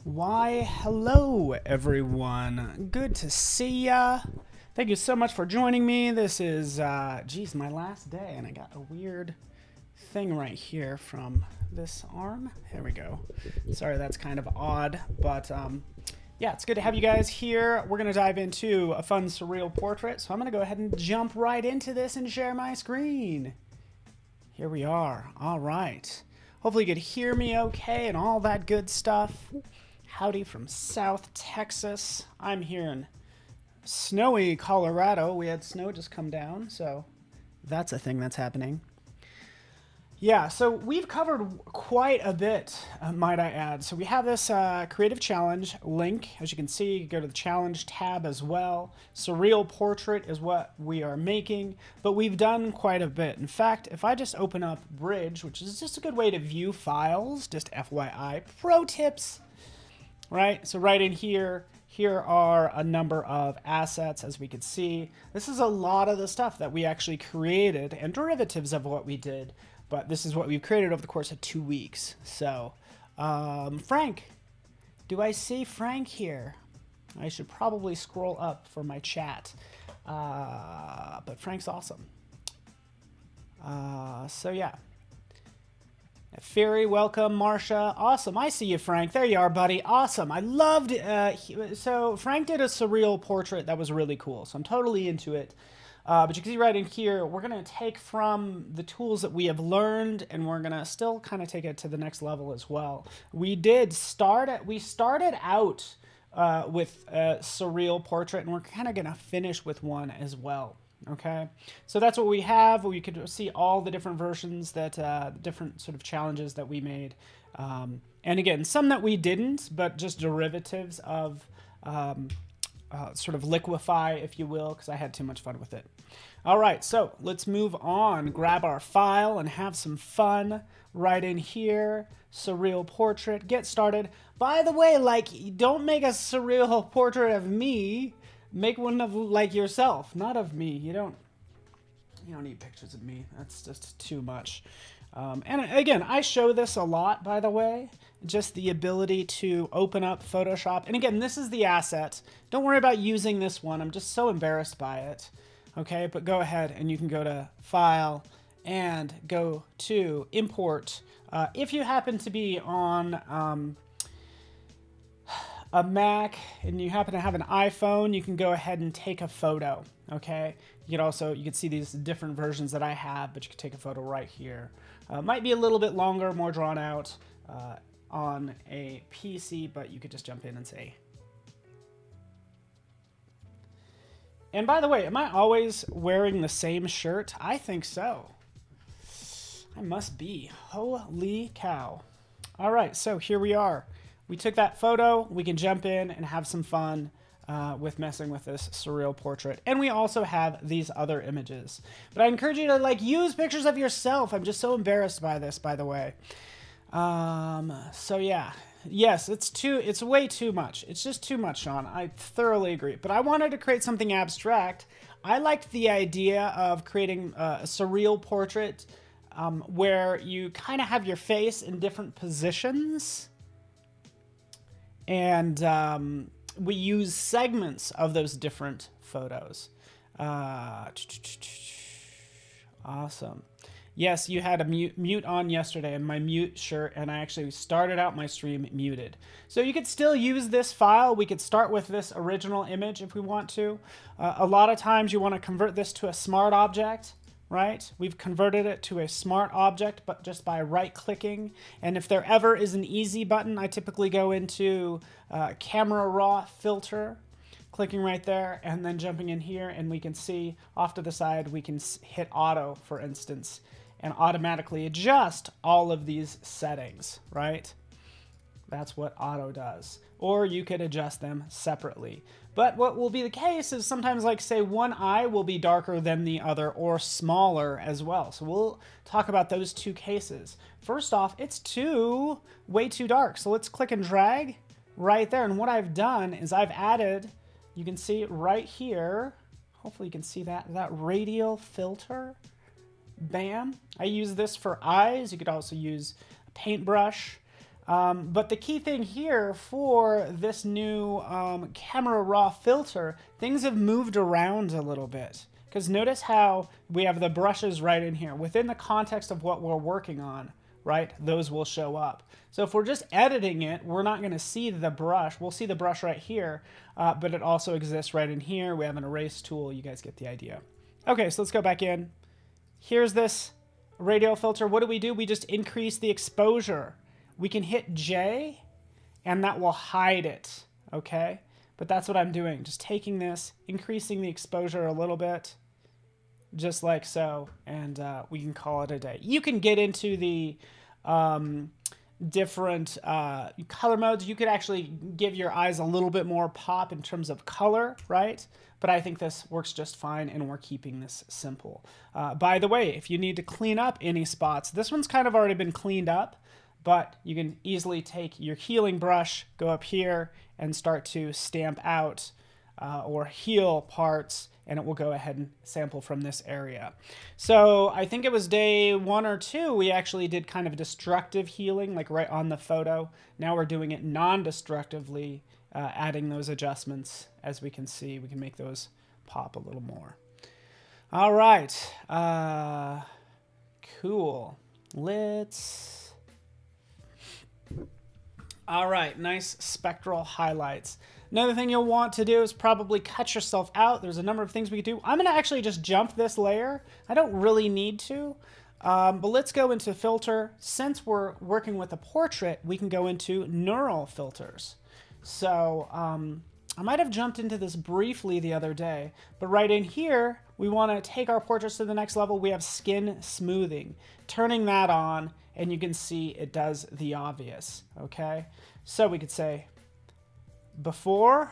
Why, hello everyone. Good to see ya. Thank you so much for joining me. This is, geez, my last day, and I got a weird thing right here from this arm. There we go. Sorry, that's kind of odd, but yeah, it's good to have you guys here. We're gonna dive into a fun surreal portrait, so I'm gonna go ahead and jump right into this and share my screen. Here we are. All right. Hopefully you could hear me okay and all that good stuff. Howdy from South Texas. I'm here in snowy Colorado. We had snow just come down, so that's a thing that's happening. Yeah, so we've covered quite a bit, might I add. So we have this creative challenge link. As you can see, you go to the challenge tab as well. Surreal portrait is what we are making, but we've done quite a bit. In fact, if I just open up Bridge, which is just a good way to view files, just FYI, pro tips, right? So right in here, here are a number of assets, as we can see. This is a lot of the stuff that we actually created and derivatives of what we did. But this is what we've created over the course of 2 weeks. So, Frank, do I see Frank here? I should probably scroll up for my chat. But Frank's awesome. So yeah. Fairy, welcome. Marsha, awesome. I see you, Frank. There you are, buddy. Awesome. I loved so Frank did a surreal portrait that was really cool. So I'm totally into it. But you can see right in here, we're going to take from the tools that we have learned, and we're going to still kind of take it to the next level as well. We started out with a surreal portrait, and we're kind of going to finish with one as well. Okay, so that's what we have. We could see all the different versions that, different sort of challenges that we made. And again, some that we didn't, but just derivatives of sort of liquefy, if you will, because I had too much fun with it. All right, so let's move on. Grab our file and have some fun right in here. Surreal portrait, get started. By the way, like, don't make a surreal portrait of me. Make one of like yourself, not of me. You don't need pictures of me. That's just too much. And again, I show this a lot, by the way, just the ability to open up Photoshop. And again, this is the asset. Don't worry about using this one. I'm just so embarrassed by it. Okay, but go ahead and you can go to File and go to Import. If you happen to be on a Mac and you happen to have an iPhone, you can go ahead and take a photo. Okay, you can see these different versions that I have, but you can take a photo right here. Might be a little bit longer, more drawn out on a PC, but you could just jump in and say. And by the way, am I always wearing the same shirt? I think so. I must be. Holy cow. All right, so here we are. We took that photo. We can jump in and have some fun with messing with this surreal portrait. And we also have these other images. But I encourage you to use pictures of yourself. I'm just so embarrassed by this, by the way. So yeah. Yes, it's way too much. It's just too much, Sean. I thoroughly agree. But I wanted to create something abstract. I liked the idea of creating a surreal portrait where you kind of have your face in different positions. And we use segments of those different photos. Awesome. Yes, you had a mute on yesterday in my mute shirt, and I actually started out my stream muted. So you could still use this file. We could start with this original image if we want to. A lot of times you want to convert this to a smart object, right? We've converted it to a smart object, but just by right-clicking. And if there ever is an easy button, I typically go into Camera Raw Filter, clicking right there, and then jumping in here, and we can see off to the side, we can hit Auto, for instance, and automatically adjust all of these settings, right? That's what Auto does. Or you could adjust them separately. But what will be the case is sometimes, like, say, one eye will be darker than the other or smaller as well. So we'll talk about those two cases. First off, it's way too dark. So let's click and drag right there. And what I've done is I've added, you can see right here, hopefully you can see that radial filter. Bam. I use this for eyes. You could also use a paintbrush. But the key thing here for this new Camera Raw filter, things have moved around a little bit. Because notice how we have the brushes right in here. Within the context of what we're working on, right, those will show up. So if we're just editing it, we're not going to see the brush. We'll see the brush right here, but it also exists right in here. We have an erase tool. You guys get the idea. Okay, so let's go back in. Here's this radial filter. What do? We just increase the exposure. We can hit J, and that will hide it, okay? But that's what I'm doing. Just taking this, increasing the exposure a little bit, just like so, and we can call it a day. You can get into the different color modes. You could actually give your eyes a little bit more pop in terms of color, right? But I think this works just fine, and we're keeping this simple. By the way, if you need to clean up any spots, this one's kind of already been cleaned up, but you can easily take your healing brush, go up here, and start to stamp out or heal parts, and it will go ahead and sample from this area. So I think it was day 1 or 2, we actually did kind of destructive healing, like right on the photo. Now we're doing it non-destructively, adding those adjustments. As we can see, we can make those pop a little more. All right, cool. All right, nice spectral highlights. Another thing you'll want to do is probably cut yourself out. There's a number of things we could do. I'm gonna actually just jump this layer. I don't really need to, but let's go into filter. Since we're working with a portrait, we can go into neural filters. So I might have jumped into this briefly the other day, but right in here, we wanna take our portraits to the next level. We have skin smoothing. Turning that on, and you can see it does the obvious, okay? So we could say before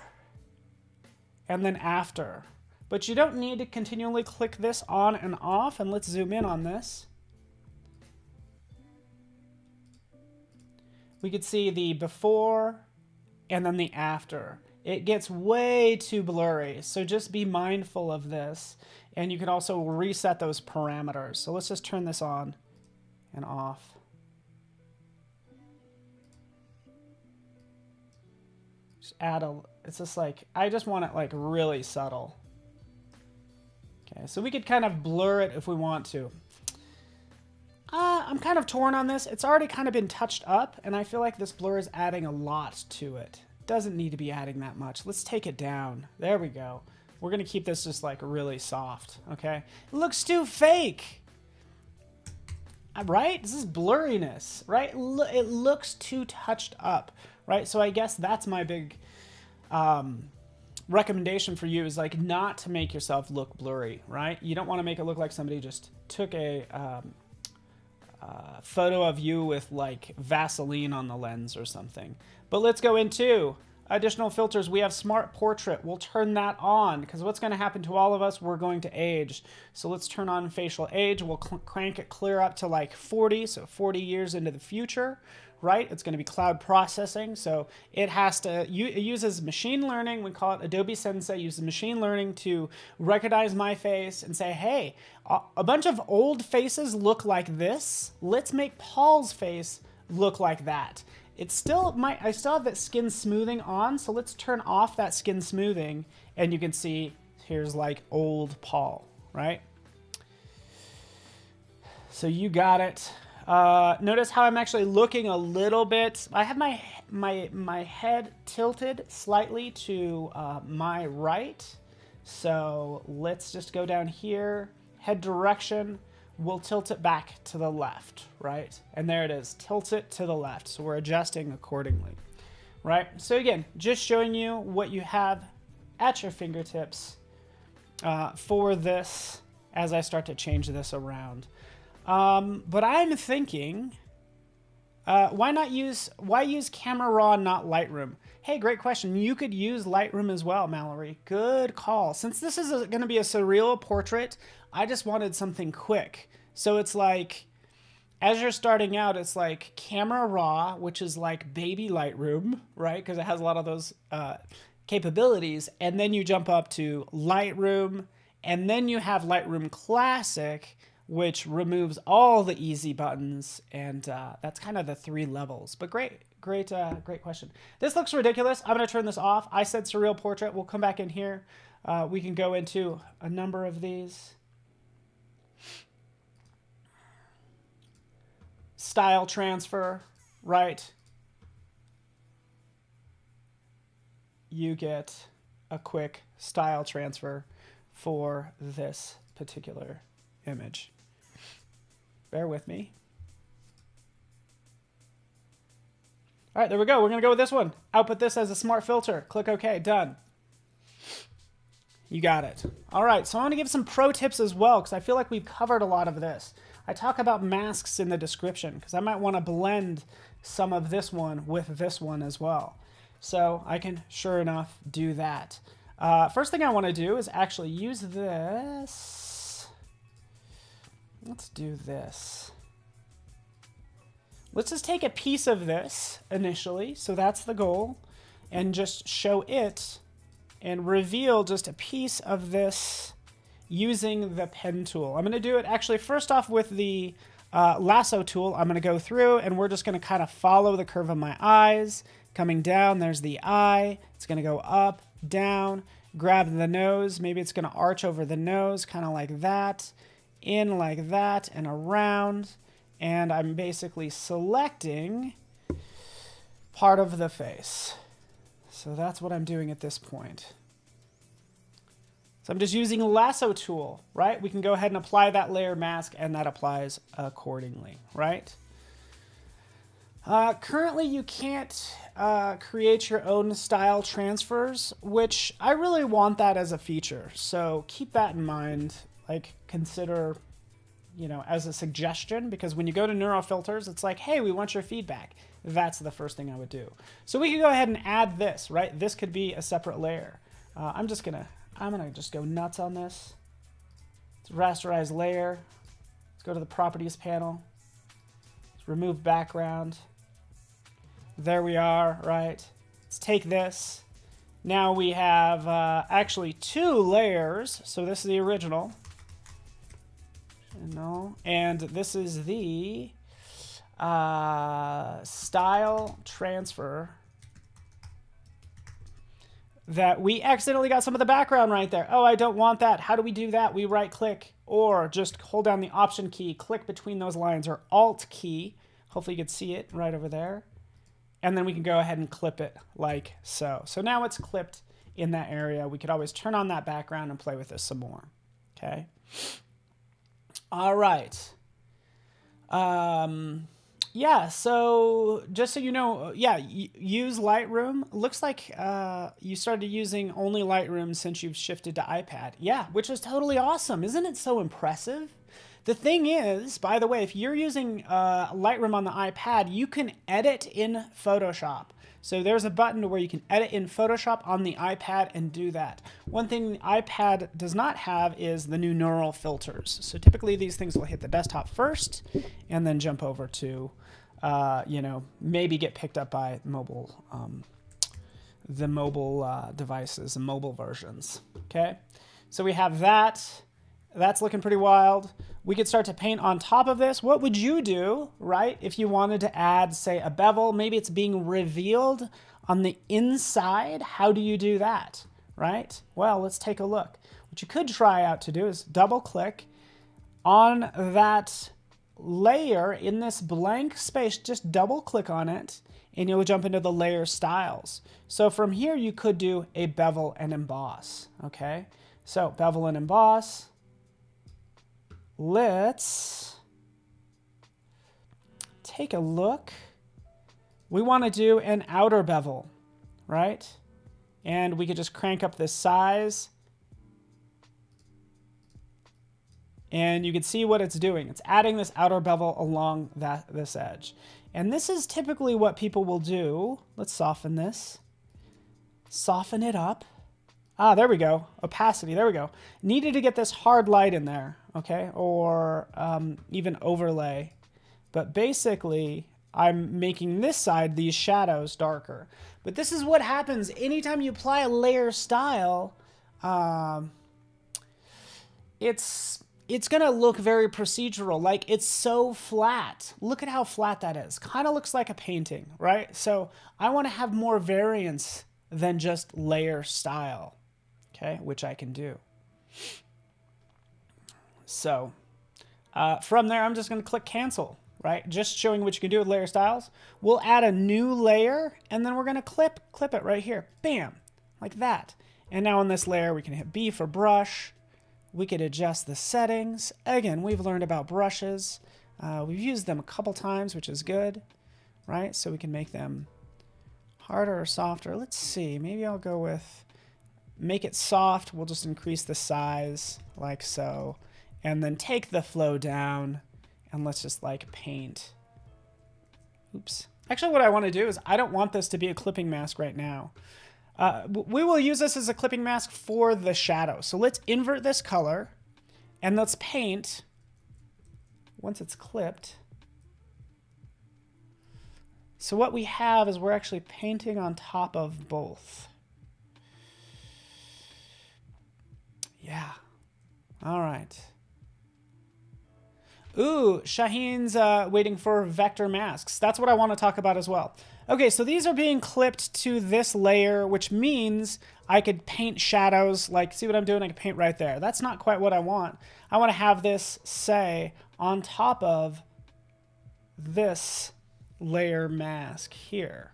and then after. But you don't need to continually click this on and off, and let's zoom in on this. We could see the before and then the after. It gets way too blurry, so just be mindful of this. And you can also reset those parameters. So let's just turn this on and off. Just add it's just like, I just want it like really subtle. Okay, so we could kind of blur it if we want to. I'm kind of torn on this. It's already kind of been touched up, and I feel like this blur is adding a lot to it. Doesn't need to be adding that much. Let's take it down. There we go. We're gonna keep this just like really soft, okay? It looks too fake. Right? This is blurriness, right? It looks too touched up, right? So I guess that's my big recommendation for you, is like not to make yourself look blurry, right? You don't want to make it look like somebody just took a photo of you with like Vaseline on the lens or something. But let's go into additional filters. We have Smart Portrait. We'll turn that on, because what's going to happen to all of us, we're going to age. So let's turn on facial age. We'll crank it clear up to like 40, so 40 years into the future, right? It's going to be cloud processing. So it has to, it uses machine learning. We call it Adobe Sensei, uses machine learning to recognize my face and say, hey, a bunch of old faces look like this. Let's make Paul's face look like that. It's still, I still have that skin smoothing on, so let's turn off that skin smoothing, and you can see here's like old Paul, right? So you got it. Notice how I'm actually looking a little bit. I have my head tilted slightly to my right. So let's just go down here, head direction. We'll tilt it back to the left, right? And there it is, tilt it to the left. So we're adjusting accordingly, right? So again, just showing you what you have at your fingertips for this as I start to change this around. But I'm thinking, why use Camera Raw, not Lightroom? Hey, great question. You could use Lightroom as well, Mallory. Good call. Since this is going to be a surreal portrait, I just wanted something quick. So it's like, as you're starting out, it's like Camera Raw, which is like baby Lightroom, right? Because it has a lot of those capabilities. And then you jump up to Lightroom, and then you have Lightroom Classic, which removes all the easy buttons, and that's kind of the 3 levels. But great question. This looks ridiculous. I'm going to turn this off. I said Surreal Portrait. We'll come back in here. We can go into a number of these. Style transfer, right? You get a quick style transfer for this particular image. Bear with me. All right, there we go. We're going to go with this one. Output this as a smart filter. Click OK. Done. You got it. All right, so I want to give some pro tips as well, because I feel like we've covered a lot of this. I talk about masks in the description, because I might want to blend some of this one with this one as well. So I can, sure enough, do that. First thing I want to do is actually use this. Let's do this. Let's just take a piece of this initially, so that's the goal, and just show it and reveal just a piece of this using the pen tool. I'm going to do it actually first off with the lasso tool. I'm going to go through and we're just going to kind of follow the curve of my eyes. Coming down, there's the eye. It's going to go up, down, grab the nose. Maybe it's going to arch over the nose, kind of like that, in like that, and around. And I'm basically selecting part of the face. So that's what I'm doing at this point. So I'm just using a lasso tool, right? We can go ahead and apply that layer mask, and that applies accordingly, right? Currently, you can't create your own style transfers, which I really want that as a feature. So keep that in mind. Like, consider, you know, as a suggestion, because when you go to Neural Filters, it's like, hey, we want your feedback. That's the first thing I would do. So we can go ahead and add this, right? This could be a separate layer. I'm gonna just go nuts on this. Let's rasterize layer. Let's go to the properties panel. Let's remove background. There we are, right? Let's take this. Now we have actually 2 layers. So this is the original. And this is the style transfer that we accidentally got some of the background right there. Oh, I don't want that. How do we do that? We right click or just hold down the Option key, click between those lines, or Alt key. Hopefully you can see it right over there. And then we can go ahead and clip it like so. So now it's clipped in that area. We could always turn on that background and play with this some more. Okay. All right. Yeah, so just so you know, yeah, use Lightroom. Looks like you started using only Lightroom since you've shifted to iPad. Yeah, which is totally awesome. Isn't it so impressive? The thing is, by the way, if you're using Lightroom on the iPad, you can edit in Photoshop. So there's a button where you can edit in Photoshop on the iPad and do that. One thing the iPad does not have is the new neural filters. So typically these things will hit the desktop first and then jump over to, you know, maybe get picked up by mobile, the mobile devices, the mobile versions. Okay, so we have that. That's looking pretty wild. We could start to paint on top of this. What would you do, right, if you wanted to add, say, a bevel? Maybe it's being revealed on the inside. How do you do that, right? Well, let's take a look. What you could try out to do is double-click on that layer in this blank space. Just double-click on it, and you'll jump into the layer styles. So from here, you could do a bevel and emboss, okay? So bevel and emboss. Let's take a look. We want to do an outer bevel, right? And we could just crank up this size. And you can see what it's doing. It's adding this outer bevel along this edge. And this is typically what people will do. Let's soften this. Soften it up. Ah, there we go. Opacity, there we go. Needed to get this hard light in there, okay? Or even overlay. But basically, I'm making this side, these shadows, darker. But this is what happens anytime you apply a layer style. It's it's going to look very procedural. Like, it's so flat. Look at how flat that is. Kind of looks like a painting, right? So I want to have more variance than just layer style, okay, which I can do. So from there, I'm just going to click cancel, right? Just showing what you can do with layer styles. We'll add a new layer, and then we're going to clip it right here. Bam, like that. And now on this layer, we can hit B for brush. We could adjust the settings. Again, we've learned about brushes. We've used them a couple times, which is good, right? So we can make them harder or softer. Let's see, maybe I'll go with make it soft. We'll just increase the size like so. And then take the flow down, and let's just like paint. Oops. Actually, what I want to do is I don't want this to be a clipping mask right now. We will use this as a clipping mask for the shadow. So let's invert this color, and let's paint once it's clipped. So what we have is we're actually painting on top of both. Yeah. All right. Ooh, Shaheen's waiting for vector masks. That's what I want to talk about as well. Okay, so these are being clipped to this layer, which means I could paint shadows. Like, see what I'm doing? I can paint right there. That's not quite what I want. I want to have this, say, on top of this layer mask here.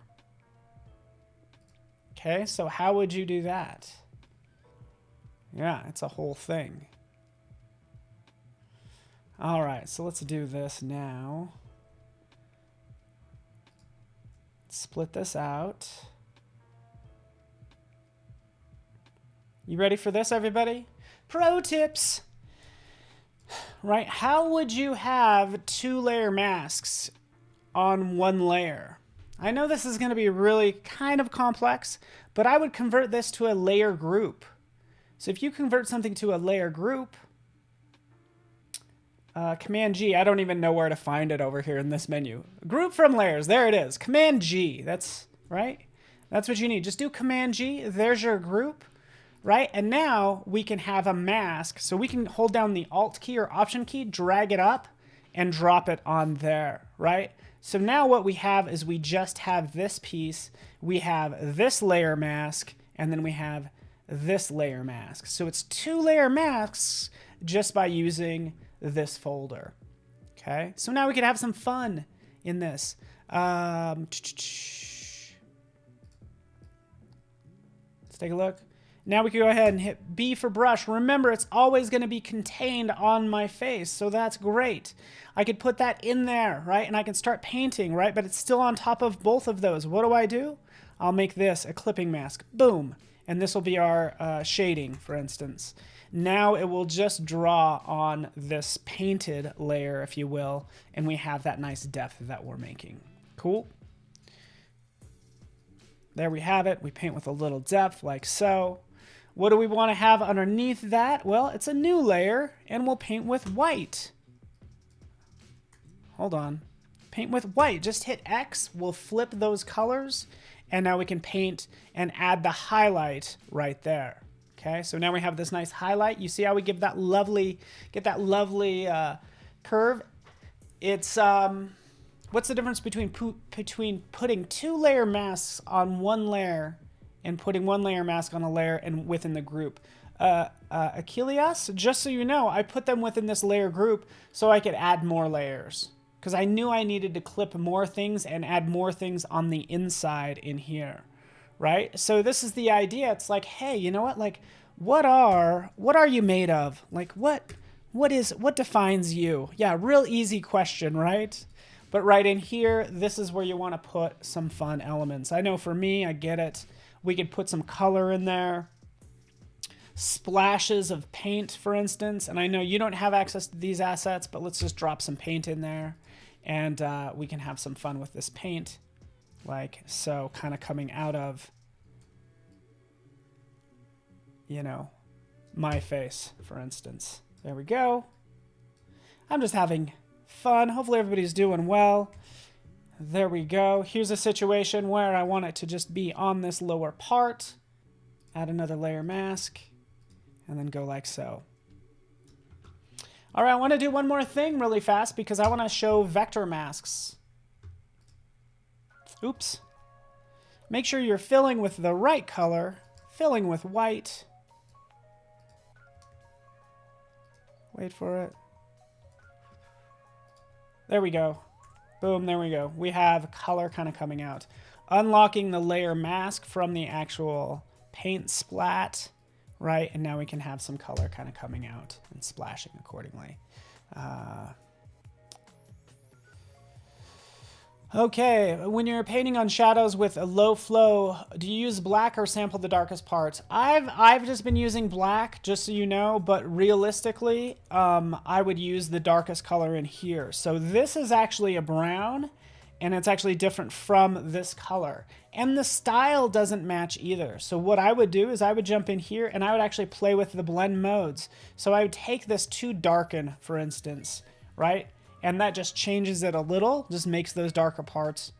Okay, so how would you do that? Yeah, it's a whole thing. All right, so let's do this now. Split this out. You ready for this, everybody? Pro tips. Right, how would you have 2-layer masks on 1 layer? I know this is going to be really kind of complex, but I would convert this to a layer group. So if you convert something to a layer group, Command G, I don't even know where to find it over here in this menu. Group from layers, there it is. Command G, that's right. That's what you need. Just do Command G, there's your group, right? And now we can have a mask. So we can hold down the Alt key or Option key, drag it up, and drop it on there, right? So now what we have is we just have this piece, we have this layer mask, and then we have this layer mask. So it's 2-layer masks just by using this folder. Okay, so now we can have some fun in this. Let's take a look. Now we can go ahead and hit B for brush. Remember, it's always going to be contained on my face, so that's great. I could put that in there, right? And I can start painting, right? But it's still on top of both of those. What do? I'll make this a clipping mask. Boom. And this will be our shading, for instance. Now it will just draw on this painted layer, if you will, and we have that nice depth that we're making. Cool. There we have it. We paint with a little depth like so. What do we want to have underneath that? Well, it's a new layer, and we'll paint with white. Hold on. Paint with white. Just hit X. We'll flip those colors, and now we can paint and add the highlight right there. Okay, so now we have this nice highlight. You see how we get that lovely curve? It's what's the difference between putting 2-layer masks on 1 layer and putting 1-layer mask on a layer and within the group? Achilles, just so you know, I put them within this layer group so I could add more layers because I knew I needed to clip more things and add more things on the inside in here. Right? So this is the idea. It's like, hey, you know what? Like, what are you made of? Like, what defines you? Yeah, real easy question, right? But right in here, this is where you want to put some fun elements. I know for me, I get it. We could put some color in there. Splashes of paint, for instance. And I know you don't have access to these assets, but let's just drop some paint in there. And we can have some fun with this paint. Like so, kind of coming out of, you know, my face, for instance. There we go. I'm just having fun. Hopefully everybody's doing well. There we go. Here's a situation where I want it to just be on this lower part. Add another layer mask, and then go like so. All right, I want to do one more thing really fast because I want to show vector masks. Oops. Make sure you're filling with the right color, filling with white. Wait for it. There we go. Boom, there we go. We have color kind of coming out. Unlocking the layer mask from the actual paint splat, right? And now we can have some color kind of coming out and splashing accordingly. Okay, when you're painting on shadows with a low flow, do you use black or sample the darkest parts? I've just been using black, just so you know, but realistically, I would use the darkest color in here. So this is actually a brown, and it's actually different from this color. And the style doesn't match either. So what I would do is I would jump in here and I would actually play with the blend modes. So I would take this to darken, for instance, right? And that just changes it a little, just makes those darker parts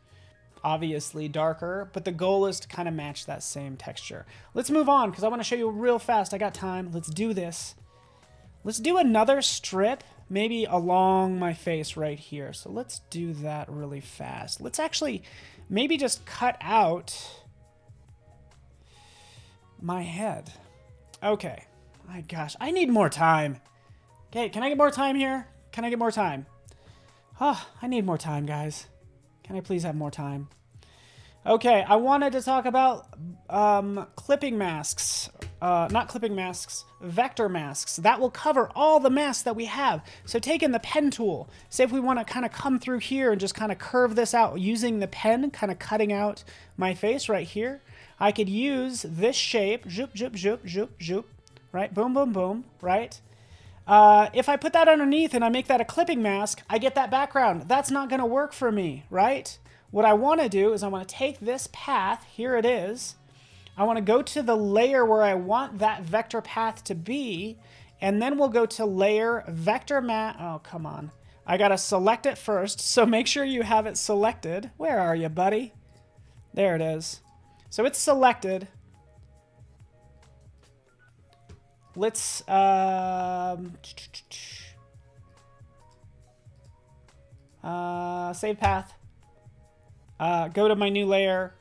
obviously darker, but the goal is to kind of match that same texture. Let's move on because I want to show you real fast. I got time. Let's do this. Let's do another strip, maybe along my face right here. So let's do that really fast. Let's actually maybe just cut out my head. Okay. My gosh, I need more time. Okay, can I get more time here? Can I get more time? Oh, I need more time, guys. Can I please have more time? Okay, I wanted to talk about clipping masks. Not clipping masks, vector masks. That will cover all the masks that we have. So taking the pen tool, say if we want to kind of come through here and just kind of curve this out using the pen, kind of cutting out my face right here. I could use this shape, zoop, zoop, zoop, zoop, zoop, right? Boom, boom, boom, right? If I put that underneath and I make that a clipping mask, I get that background. That's not going to work for me, right? What I want to do is I want to take this path, here it is. I want to go to the layer where I want that vector path to be, and then we'll go to layer, vector mask. Oh, come on. I got to select it first, so make sure you have it selected. Where are you, buddy? There it is. So it's selected. Let's save path. Go to my new layer.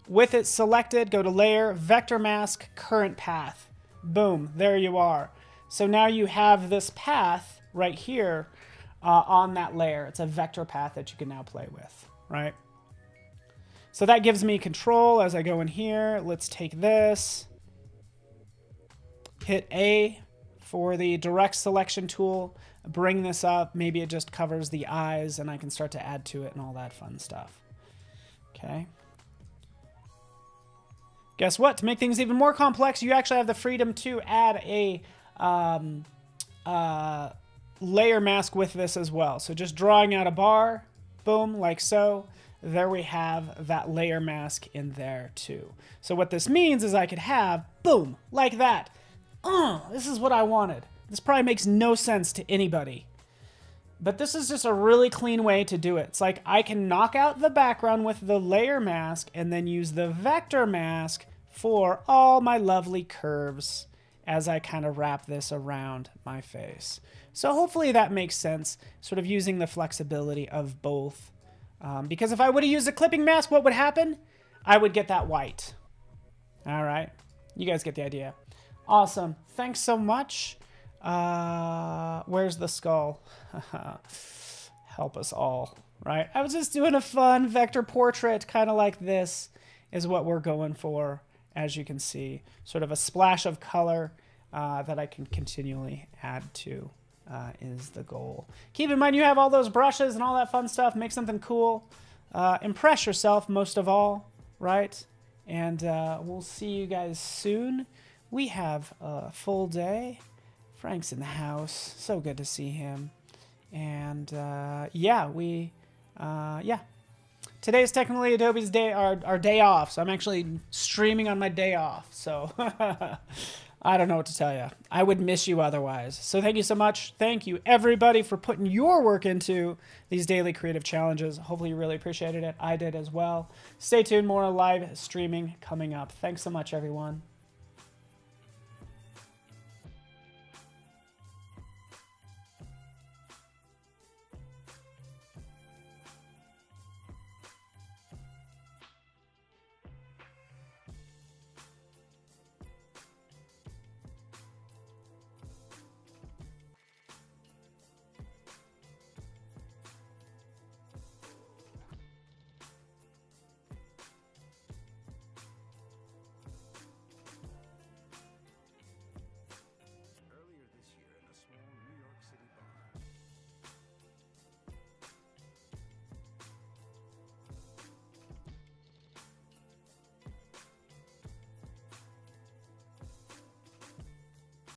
With it selected, go to layer, vector mask, current path. Boom, there you are. So now you have this path right here on that layer. It's a vector path that you can now play with, right? So that gives me control as I go in here. Let's take this. Hit A for the direct selection tool, bring this up, maybe it just covers the eyes and I can start to add to it and all that fun stuff. Okay. Guess what? To make things even more complex, you actually have the freedom to add a layer mask with this as well. So just drawing out a bar, boom, like so. There we have that layer mask in there too. So what this means is I could have, boom, like that. This is what I wanted. This probably makes no sense to anybody. But this is just a really clean way to do it. It's like I can knock out the background with the layer mask and then use the vector mask for all my lovely curves as I kind of wrap this around my face. So hopefully that makes sense, sort of using the flexibility of both. Because if I would have used a clipping mask, what would happen? I would get that white. All right, you guys get the idea. Awesome. Thanks so much. Where's the skull? Help us all, right? I was just doing a fun vector portrait, kind of like this is what we're going for, as you can see. Sort of a splash of color that I can continually add to is the goal. Keep in mind you have all those brushes and all that fun stuff. Make something cool. Impress yourself most of all, right? And we'll see you guys soon. We have a full day. Frank's in the house. So good to see him. And yeah, today is technically Adobe's day, our day off. So I'm actually streaming on my day off. So I don't know what to tell you. I would miss you otherwise. So thank you so much. Thank you everybody for putting your work into these daily creative challenges. Hopefully you really appreciated it. I did as well. Stay tuned. More live streaming coming up. Thanks so much, everyone.